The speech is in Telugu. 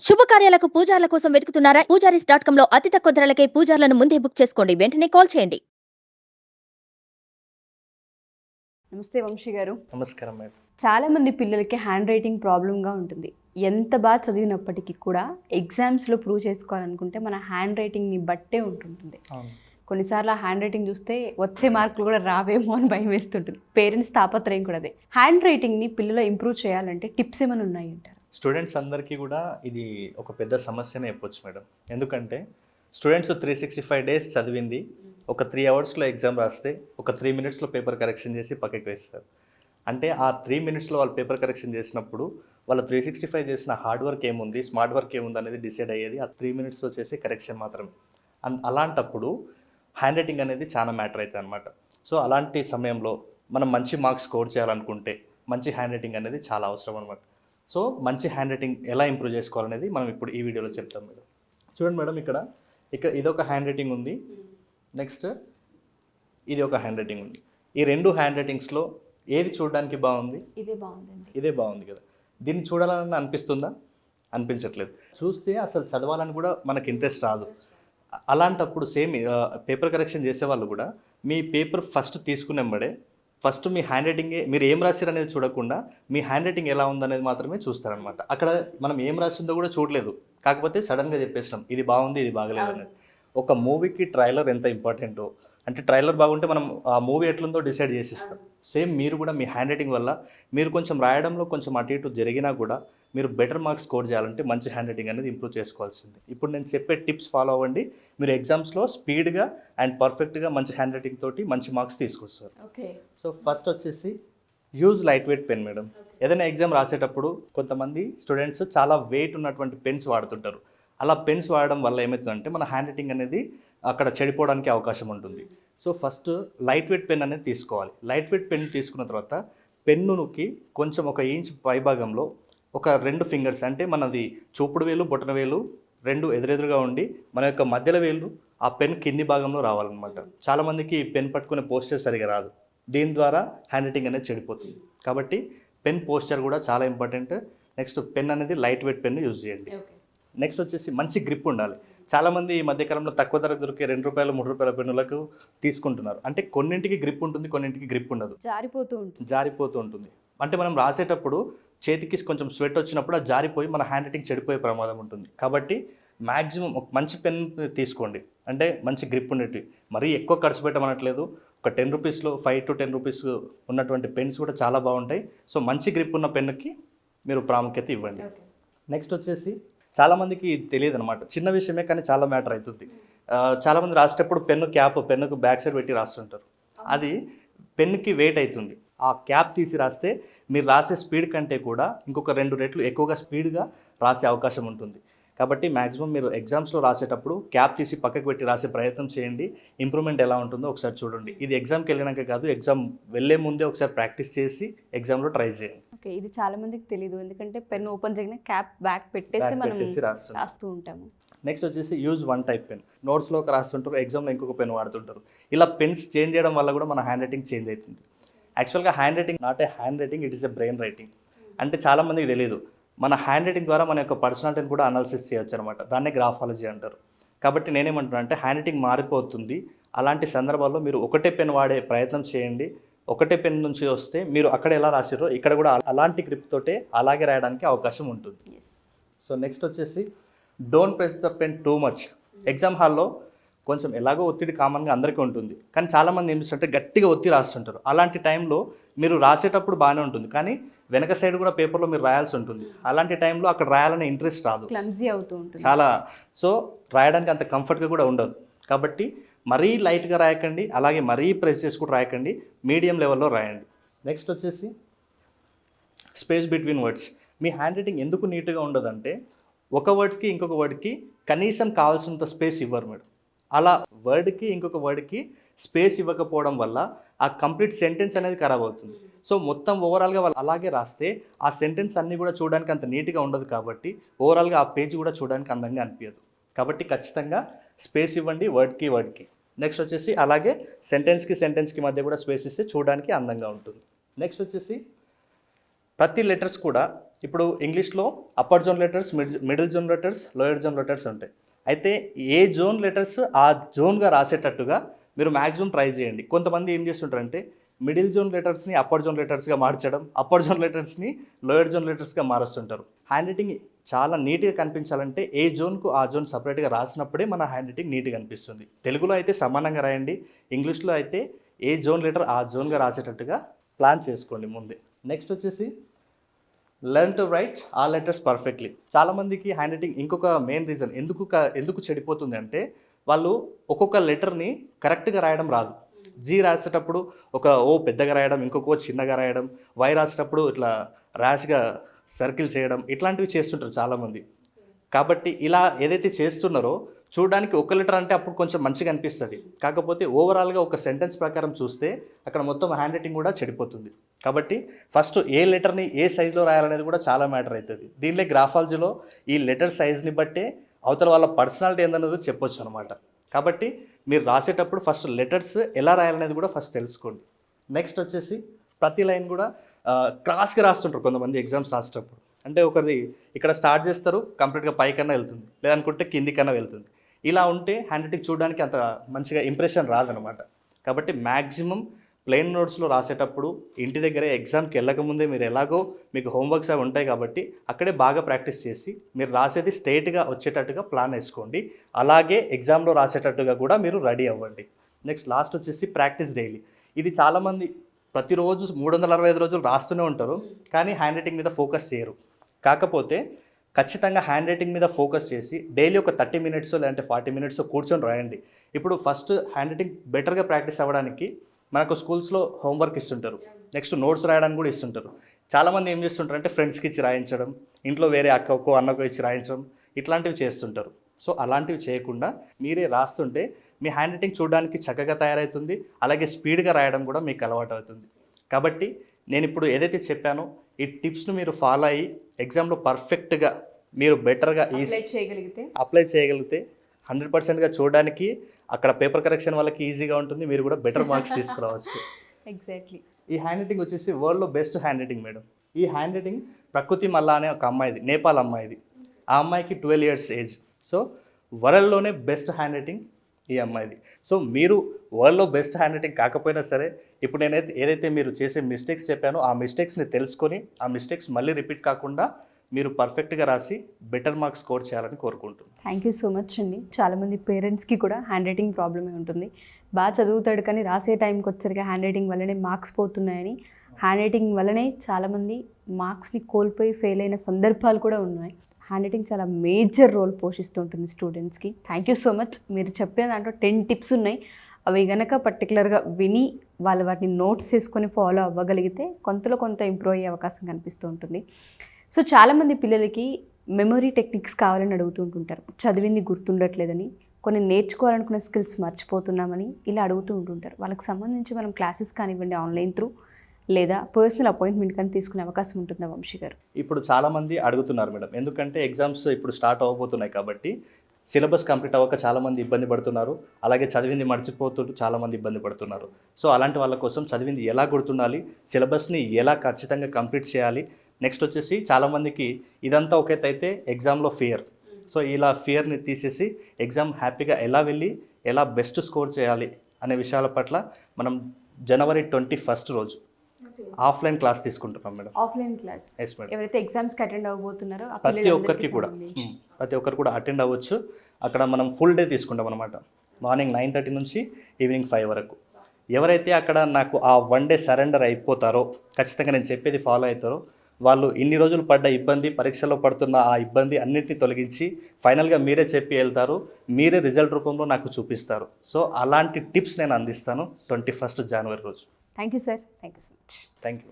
శుభకార్యాలకు పూజార్ల కోసం వెతుకుతున్నారా? పూజారీస్.com లో అతి తక్కువ ధరలకే పూజార్లను ముందే బుక్ చేసుకోండి. వెంటనే కాల్ చేయండి. నమస్తే వంశీ గారు. నమస్కారం మేడం. చాలామంది పిల్లలకి హ్యాండ్ రైటింగ్ ప్రాబ్లంగా ఉంటుంది. ఎంత బాగా చదివినప్పటికీ కూడా ఎగ్జామ్స్లో ప్రూవ్ చేసుకోవాలనుకుంటే మన హ్యాండ్ రైటింగ్ని బట్టే ఉంటుంటుంది. కొన్నిసార్లు ఆ హ్యాండ్ రైటింగ్ చూస్తే వచ్చే మార్కులు కూడా రావేమో అని భయం వేస్తుంటుంది. పేరెంట్స్ తాపత్రయం కూడా అదే. హ్యాండ్ రైటింగ్ని పిల్లలు ఇంప్రూవ్ చేయాలంటే టిప్స్ ఏమైనా ఉన్నాయి అంటారు? స్టూడెంట్స్ అందరికీ కూడా ఇది ఒక పెద్ద సమస్యనే చెప్పొచ్చు మేడం. ఎందుకంటే స్టూడెంట్స్ 365 డేస్ చదివింది ఒక 3 అవర్స్లో ఎగ్జామ్ రాస్తే ఒక 3 మినిట్స్లో పేపర్ కరెక్షన్ చేసి పక్కకి వేస్తారు. అంటే ఆ 3 మినిట్స్లో వాళ్ళు పేపర్ కరెక్షన్ చేసినప్పుడు వాళ్ళు 365 చేసిన హార్డ్ వర్క్ ఏముంది, స్మార్ట్ వర్క్ ఏముంది అనేది డిసైడ్ అయ్యేది ఆ 3 మినిట్స్లో చేసే కరెక్షన్ మాత్రమే. అలాంటప్పుడు హ్యాండ్ రైటింగ్ అనేది చాలా మ్యాటర్ అవుతుంది అనమాట. సో అలాంటి సమయంలో మనం మంచి మార్క్స్ స్కోర్ చేయాలనుకుంటే మంచి హ్యాండ్ రైటింగ్ అనేది చాలా అవసరం అనమాట. సో మంచి హ్యాండ్ రైటింగ్ ఎలా ఇంప్రూవ్ చేసుకోవాలనేది మనం ఇప్పుడు ఈ వీడియోలో చెప్తాం మేడం. చూడండి మేడం, ఇక్కడ ఇదొక హ్యాండ్ రైటింగ్ ఉంది, నెక్స్ట్ ఇది ఒక హ్యాండ్ రైటింగ్ ఉంది. ఈ రెండు హ్యాండ్ రైటింగ్స్లో ఏది చూడడానికి బాగుంది? ఇదే బాగుంది కదా. దీన్ని చూడాలని అనిపిస్తుందా? అనిపించట్లేదు. చూస్తే అసలు చదవాలని కూడా మనకి ఇంట్రెస్ట్ రాదు. అలాంటప్పుడు సేమ్ పేపర్ కరెక్షన్ చేసే వాళ్ళు కూడా మీ పేపర్ ఫస్ట్ తీసుకునేంబడే ఫస్ట్ మీ హ్యాండ్ రైటింగే, మీరు ఏం రాశారు అనేది చూడకుండా మీ హ్యాండ్ రైటింగ్ ఎలా ఉందనేది మాత్రమే చూస్తారనమాట. అక్కడ మనం ఏం రాసిందో కూడా చూడలేదు, కాకపోతే సడన్గా చెప్పేస్తాం ఇది బాగుంది ఇది బాగలేదు అనేది. ఒక మూవీకి ట్రైలర్ ఎంత ఇంపార్టెంటో, అంటే ట్రైలర్ బాగుంటే మనం ఆ మూవీ ఎట్లుందో డిసైడ్ చేసిస్తాం. సేమ్ మీరు కూడా మీ హ్యాండ్ రైటింగ్ వల్ల మీరు కొంచెం రాయడంలో కొంచెం అటు ఇటు జరిగినా కూడా మీరు బెటర్ మార్క్స్ స్కోర్ చేయాలంటే మంచి హ్యాండ్ రైటింగ్ అనేది ఇంప్రూవ్ చేసుకోవాల్సింది. ఇప్పుడు నేను చెప్పే టిప్స్ ఫాలో అవ్వండి, మీరు ఎగ్జామ్స్లో స్పీడ్గా అండ్ పర్ఫెక్ట్గా మంచి హ్యాండ్ రైటింగ్ తోటి మంచి మార్క్స్ తీసుకొస్తారు. ఓకే. సో ఫస్ట్ వచ్చేసి use light weight pen madam. ఏదైనా ఎగ్జామ్ రాసేటప్పుడు కొంతమంది స్టూడెంట్స్ చాలా వెయిట్ ఉన్నటువంటి పెన్స్ వాడుతుంటారు. అలా పెన్స్ వాడడం వల్ల ఏమవుతుందంటే మన హ్యాండ్ రైటింగ్ అనేది అక్కడ చెడిపోవడానికి అవకాశం ఉంటుంది. So first light weight pen అనేది తీసుకోవాలి. లైట్ వెయిట్ పెన్ తీసుకున్న తర్వాత పెన్నుకి కొంచెం 1 ఇంచ్ పై భాగంలో ఒక 2 ఫింగర్స్, అంటే మనది చూపుడు వేలు బొటన వేలు 2 ఎదురెదురుగా ఉండి మన యొక్క మధ్యలో వేలు ఆ పెన్ కింది భాగంలో రావాలన్నమాట. చాలామందికి పెన్ పట్టుకునే పోస్చర్ సరిగా రాదు, దీని ద్వారా హ్యాండ్ రైటింగ్ అనేది చెడిపోతుంది. కాబట్టి పెన్ పోస్చర్ కూడా చాలా ఇంపార్టెంట్. నెక్స్ట్ పెన్ అనేది లైట్ వెయిట్ పెన్ యూజ్ చేయండి. నెక్స్ట్ వచ్చేసి మంచి గ్రిప్ ఉండాలి. చాలామంది ఈ మధ్యకాలంలో తక్కువ ధరకు దొరికే ₹2 ₹3 పెన్నులకు తీసుకుంటున్నారు. అంటే కొన్నింటికి గ్రిప్ ఉంటుంది, కొన్నింటికి గ్రిప్ ఉండదు, జారిపోతూ ఉంటుంది. అంటే మనం రాసేటప్పుడు చేతికి కొంచెం స్వెట్ వచ్చినప్పుడు అది జారిపోయి మన హ్యాండ్ రైటింగ్ చెడిపోయే ప్రమాదం ఉంటుంది. కాబట్టి మ్యాక్సిమం ఒక మంచి పెన్ తీసుకోండి, అంటే మంచి గ్రిప్ ఉండేవి. మరీ ఎక్కువ ఖర్చు పెట్టమనట్లేదు, ఒక ₹10లో 5 to 10 రూపీస్ ఉన్నటువంటి పెన్స్ కూడా చాలా బాగుంటాయి. సో మంచి గ్రిప్ ఉన్న పెన్నుకి మీరు ప్రాముఖ్యత ఇవ్వండి. నెక్స్ట్ వచ్చేసి చాలామందికి తెలియదు అనమాట, చిన్న విషయమే కానీ చాలా మ్యాటర్ అవుతుంది. చాలామంది రాసేటప్పుడు పెన్నుకు బ్యాక్ సైడ్ పెట్టి రాస్తుంటారు. అది పెన్నుకి వెయిట్ అవుతుంది. ఆ క్యాప్ తీసి రాస్తే మీరు రాసే స్పీడ్ కంటే కూడా ఇంకొక 2 రెట్లు ఎక్కువగా స్పీడ్గా రాసే అవకాశం ఉంటుంది. కాబట్టి మ్యాక్సిమం మీరు ఎగ్జామ్స్లో రాసేటప్పుడు క్యాప్ తీసి పక్కకు పెట్టి రాసే ప్రయత్నం చేయండి. ఇంప్రూవ్మెంట్ ఎలా ఉంటుందో ఒకసారి చూడండి. ఇది ఎగ్జామ్కి వెళ్ళినాక కాదు, ఎగ్జామ్ వెళ్ళే ముందే ఒకసారి ప్రాక్టీస్ చేసి ఎగ్జామ్లో ట్రై చేయండి. ఓకే, ఇది చాలా మందికి తెలియదు, ఎందుకంటే పెన్ ఓపెన్ చేయగానే క్యాప్ బ్యాక్ పెట్టేసి మనం రాస్తూ ఉంటాము. నెక్స్ట్ వచ్చేసి యూజ్ వన్ టైప్ పెన్. నోట్స్లో ఒక రాస్తుంటారు, ఎగ్జామ్లో ఇంకొక పెన్ వాడుతుంటారు. ఇలా పెన్స్ చేంజ్ చేయడం వల్ల కూడా మన హ్యాండ్ రైటింగ్ చేంజ్ అవుతుంది. యాక్చువల్గా hand writing not a hand writing, it is a brain writing. అంటే చాలామందికి తెలియదు, మన హ్యాండ్ రైటింగ్ ద్వారా మన యొక్క పర్సనాలిటీని కూడా అనాలిసిస్ చేయొచ్చు అనమాట. దాన్నే గ్రాఫాలజీ అంటారు. కాబట్టి నేనేమంటున్నా అంటే హ్యాండ్ రైటింగ్ మారిపోతుంది. అలాంటి సందర్భాల్లో మీరు ఒకటే పెన్ వాడే ప్రయత్నం చేయండి. ఒకటే పెన్ నుంచి వస్తే మీరు అక్కడ ఎలా రాసిరో ఇక్కడ కూడా అలాంటి గ్రిప్ తోటే అలాగే రాయడానికి అవకాశం ఉంటుంది. సో నెక్స్ట్ వచ్చేసి don't press the pen too much. Exam హాల్లో కొంచెం ఎలాగో ఒత్తిడి కామన్గా అందరికీ ఉంటుంది, కానీ చాలామంది ఏం చేస్తుంటే గట్టిగా ఒత్తి రాస్తుంటారు. అలాంటి టైంలో మీరు రాసేటప్పుడు బాగానే ఉంటుంది, కానీ వెనక సైడ్ కూడా పేపర్లో మీరు రాయాల్సి ఉంటుంది. అలాంటి టైంలో అక్కడ రాయాలనే ఇంట్రెస్ట్ రాదు, క్లమ్జీ అవుతూ ఉంటుంది చాలా. సో రాయడానికి అంత కంఫర్ట్గా కూడా ఉండదు. కాబట్టి మరీ లైట్గా రాయకండి, అలాగే మరీ ప్రెస్ చేసి కూడా రాయకండి, మీడియం లెవెల్లో రాయండి. నెక్స్ట్ వచ్చేసి స్పేస్ బిట్వీన్ వర్డ్స్. మీ హ్యాండ్ రైటింగ్ ఎందుకు నీట్గా ఉండదంటే ఒక వర్డ్కి ఇంకొక వర్డ్కి కనీసం కావాల్సినంత స్పేస్ ఇవ్వరు మేడం. అలా వర్డ్కి ఇంకొక వర్డ్కి స్పేస్ ఇవ్వకపోవడం వల్ల ఆ కంప్లీట్ సెంటెన్స్ అనేది ఖరాబ్ అవుతుంది. సో మొత్తం ఓవరాల్గా వాళ్ళు అలాగే రాస్తే ఆ సెంటెన్స్ అన్నీ కూడా చూడడానికి అంత నీట్గా ఉండదు. కాబట్టి ఓవరాల్గా ఆ పేజ్ కూడా చూడడానికి అందంగా అనిపించదు. కాబట్టి ఖచ్చితంగా స్పేస్ ఇవ్వండి వర్డ్కి. నెక్స్ట్ వచ్చేసి అలాగే సెంటెన్స్కి మధ్య కూడా స్పేస్ ఇస్తే చూడడానికి అందంగా ఉంటుంది. నెక్స్ట్ వచ్చేసి ప్రతి లెటర్స్ కూడా ఇప్పుడు ఇంగ్లీష్లో upper zone letters, middle zone letters, lower zone letters ఉంటాయి. అయితే ఏ జోన్ లెటర్స్ ఆ జోన్గా రాసేటట్టుగా మీరు మ్యాక్సిమం ట్రై చేయండి. కొంతమంది ఏం చేస్తుంటారంటే మిడిల్ జోన్ లెటర్స్ని అప్పర్ జోన్ లెటర్స్గా మార్చడం, అప్పర్ జోన్ లెటర్స్ని లోయర్ జోన్ లెటర్స్గా మారుస్తుంటారు. హ్యాండ్ రైటింగ్ చాలా నీట్గా కనిపించాలంటే ఏ జోన్కు ఆ జోన్ సపరేట్గా రాసినప్పుడే మన హ్యాండ్ రైటింగ్ నీట్గా కనిపిస్తుంది. తెలుగులో అయితే సమానంగా రాయండి, ఇంగ్లీష్లో అయితే ఏ జోన్ లెటర్ ఆ జోన్గా రాసేటట్టుగా ప్లాన్ చేసుకోండి ముందే. నెక్స్ట్ వచ్చేసి learn to right all letters perfectly. చాలామందికి హ్యాండ్ రైటింగ్ ఇంకొక మెయిన్ రీజన్ ఎందుకు చెడిపోతుంది అంటే వాళ్ళు ఒక్కొక్క లెటర్ని కరెక్ట్గా రాయడం రాదు. జీ రాసేటప్పుడు ఒక ఓ పెద్దగా రాయడం, ఇంకొక ఓ చిన్నగా రాయడం, వై రాసేటప్పుడు ఇట్లా ర్యాష్గా సర్కిల్ చేయడం, ఇట్లాంటివి చేస్తుంటారు చాలామంది. కాబట్టి ఇలా ఏదైతే చేస్తున్నారో చూడడానికి ఒక లెటర్ అంటే అప్పుడు కొంచెం మంచిగా అనిపిస్తుంది, కాకపోతే ఓవరాల్గా ఒక సెంటెన్స్ ప్రకారం చూస్తే అక్కడ మొత్తం హ్యాండ్ రైటింగ్ కూడా చెడిపోతుంది. కాబట్టి ఫస్ట్ ఏ లెటర్ని ఏ సైజులో రాయాలనేది కూడా చాలా మ్యాటర్ అవుతుంది. దీనిలో గ్రాఫాలజీలో ఈ లెటర్ సైజ్ని బట్టే అవతల వాళ్ళ పర్సనాలిటీ ఏందన్నది చెప్పొచ్చు అనమాట. కాబట్టి మీరు రాసేటప్పుడు ఫస్ట్ లెటర్స్ ఎలా రాయాలనేది కూడా ఫస్ట్ తెలుసుకోండి. నెక్స్ట్ వచ్చేసి ప్రతి లైన్ కూడా క్రాస్గా రాస్తుంటారు కొంతమంది ఎగ్జామ్స్ రాసేటప్పుడు. అంటే ఒకరిది ఇక్కడ స్టార్ట్ చేస్తారు, కంప్లీట్గా పైకన్నా వెళ్తుంది, లేదనుకుంటే కిందికన్నా వెళ్తుంది. ఇలా ఉంటే హ్యాండ్ రైటింగ్ చూడడానికి అంత మంచిగా ఇంప్రెషన్ రాదనమాట. కాబట్టి మ్యాక్సిమం ప్లెయిన్ నోట్స్లో రాసేటప్పుడు ఇంటి దగ్గర ఎగ్జామ్కి వెళ్ళకముందే మీరు ఎలాగో మీకు హోంవర్క్స్ అవి ఉంటాయి కాబట్టి అక్కడే బాగా ప్రాక్టీస్ చేసి మీరు రాసేది స్ట్రైట్గా వచ్చేటట్టుగా ప్లాన్ వేసుకోండి. అలాగే ఎగ్జామ్లో రాసేటట్టుగా కూడా మీరు రెడీ అవ్వండి. నెక్స్ట్ లాస్ట్ వచ్చేసి ప్రాక్టీస్ డైలీ. ఇది చాలామంది ప్రతిరోజు 365 రోజులు రాస్తూనే ఉంటారు, కానీ హ్యాండ్ రైటింగ్ మీద ఫోకస్ చేయరు. కాకపోతే ఖచ్చితంగా హ్యాండ్ రైటింగ్ మీద ఫోకస్ చేసి డైలీ ఒక 30 మినిట్స్ లేదంటే 40 మినిట్స్ కూర్చొని రాయండి. ఇప్పుడు ఫస్ట్ హ్యాండ్ రైటింగ్ బెటర్గా ప్రాక్టీస్ అవ్వడానికి మనకు స్కూల్స్లో హోంవర్క్ ఇస్తుంటారు, నెక్స్ట్ నోట్స్ రాయడానికి కూడా ఇస్తుంటారు. చాలామంది ఏం చేస్తుంటారు అంటే ఫ్రెండ్స్కి ఇచ్చి రాయించడం, ఇంట్లో వేరే అక్కకో అన్నకో ఇచ్చి రాయించడం, ఇట్లాంటివి చేస్తుంటారు. సో అలాంటివి చేయకుండా మీరే రాస్తుంటే మీ హ్యాండ్ రైటింగ్ చూడడానికి చక్కగా తయారవుతుంది, అలాగే స్పీడ్గా రాయడం కూడా మీకు అలవాటు అవుతుంది. కాబట్టి నేను ఇప్పుడు ఏదైతే చెప్పానో ఈ టిప్స్ను మీరు ఫాలో అయ్యి ఎగ్జామ్లో పర్ఫెక్ట్గా మీరు బెటర్గా అప్లై చేయగలిగితే 100%గా చూడడానికి అక్కడ పేపర్ కరెక్షన్ వాళ్ళకి ఈజీగా ఉంటుంది, మీరు కూడా బెటర్ మార్క్స్ తీసుకురావచ్చు. ఎగ్జాక్ట్లీ. ఈ హ్యాండ్ రైటింగ్ వచ్చేసి వరల్డ్లో బెస్ట్ హ్యాండ్ రైటింగ్ మేడం. ఈ హ్యాండ్ రైటింగ్ ప్రకృతి మల్లా అనే ఒక అమ్మాయిది, నేపాల్ అమ్మాయిది. ఆ అమ్మాయికి 12 years ఏజ్. సో వరల్డ్లోనే బెస్ట్ హ్యాండ్ రైటింగ్ ఈ అమ్మాయిది. సో మీరు వరల్డ్లో బెస్ట్ హ్యాండ్ రైటింగ్ కాకపోయినా సరే ఇప్పుడు నేనైతే ఏదైతే మీరు చేసే మిస్టేక్స్ చెప్పానో ఆ మిస్టేక్స్ని తెలుసుకొని ఆ మిస్టేక్స్ మళ్ళీ రిపీట్ కాకుండా మీరు పర్ఫెక్ట్గా రాసి బెటర్ మార్క్స్ స్కోర్ చేయాలని కోరుకుంటున్నాను. థ్యాంక్ యూ సో మచ్ అండి. చాలామంది పేరెంట్స్కి కూడా హ్యాండ్ రైటింగ్ ప్రాబ్లమే ఉంటుంది. బాగా చదువుతాడు కానీ రాసే టైంకి వచ్చరికి హ్యాండ్ రైటింగ్ వల్లనే మార్క్స్ పోతున్నాయని, హ్యాండ్ రైటింగ్ వల్లనే చాలామంది మార్క్స్ని కోల్పోయి ఫెయిల్ అయిన సందర్భాలు కూడా ఉన్నాయి. హ్యాండ్ రైటింగ్ చాలా మేజర్ రోల్ పోషిస్తుంటుంది స్టూడెంట్స్కి. Thank you so much. మీరు చెప్పిన దాంట్లో 10 టిప్స్ ఉన్నాయి. అవి గనక పర్టికులర్గా విని వాళ్ళు వాటిని నోట్స్ చేసుకొని ఫాలో అవ్వగలిగితే కొంతలో కొంత ఇంప్రూవ్ అయ్యే అవకాశం కనిపిస్తూ ఉంటుంది. సో చాలామంది పిల్లలకి మెమొరీ టెక్నిక్స్ కావాలని అడుగుతుంటుంటారు. చదివింది గుర్తుండట్లేదని, కొన్ని నేర్చుకోవాలనుకున్న స్కిల్స్ మర్చిపోతున్నామని ఇలా అడుగుతూ ఉంటుంటారు. వాళ్ళకి సంబంధించి మనం క్లాసెస్ కానివ్వండి ఆన్లైన్ త్రూ లేదా పర్సనల్ అపాయింట్మెంట్ కానీ తీసుకునే అవకాశం ఉంటుందా వంశీ గారు? ఇప్పుడు చాలామంది అడుగుతున్నారు మేడం, ఎందుకంటే ఎగ్జామ్స్ ఇప్పుడు స్టార్ట్ అవ్వబోతున్నాయి కాబట్టి సిలబస్ కంప్లీట్ అవ్వక చాలామంది ఇబ్బంది పడుతున్నారు, అలాగే చదివింది మర్చిపోతూ చాలామంది ఇబ్బంది పడుతున్నారు. సో అలాంటి వాళ్ళ కోసం చదివింది ఎలా గుర్తుండాలి, సిలబస్ని ఎలా ఖచ్చితంగా కంప్లీట్ చేయాలి, నెక్స్ట్ వచ్చేసి చాలామందికి ఇదంతా ఒకటైతే ఎగ్జామ్లో ఫియర్. సో ఇలా ఫియర్ని తీసేసి ఎగ్జామ్ హ్యాపీగా ఎలా వెళ్ళి ఎలా బెస్ట్ స్కోర్ చేయాలి అనే విషయాల పట్ల మనం January 21st రోజు ఆఫ్లైన్ క్లాస్ తీసుకుంటున్నాం madam. Offline class? Yes madam. ఎవరైతే ఎగ్జామ్స్కి అటెండ్ అవ్వబోతున్నారో ప్రతి ఒక్కరికి కూడా అటెండ్ అవ్వచ్చు. అక్కడ మనం ఫుల్ డే తీసుకుంటాం అనమాట. మార్నింగ్ 9:30 నుంచి ఈవినింగ్ 5 వరకు. ఎవరైతే అక్కడ నాకు ఆ 1 day సరెండర్ అయిపోతారో, ఖచ్చితంగా నేను చెప్పేది ఫాలో అవుతారో, వాళ్ళు ఇన్ని రోజులు పడ్డ ఇబ్బంది, పరీక్షలో పడుతున్న ఆ ఇబ్బంది అన్నింటినీ తొలగించి ఫైనల్గా మీరే చెప్పి వెళ్తారు, మీరే రిజల్ట్ రూపంలో నాకు చూపిస్తారు. సో అలాంటి టిప్స్ నేను అందిస్తాను 21st January రోజు. Thank you sir. Thank you so much. Thank you.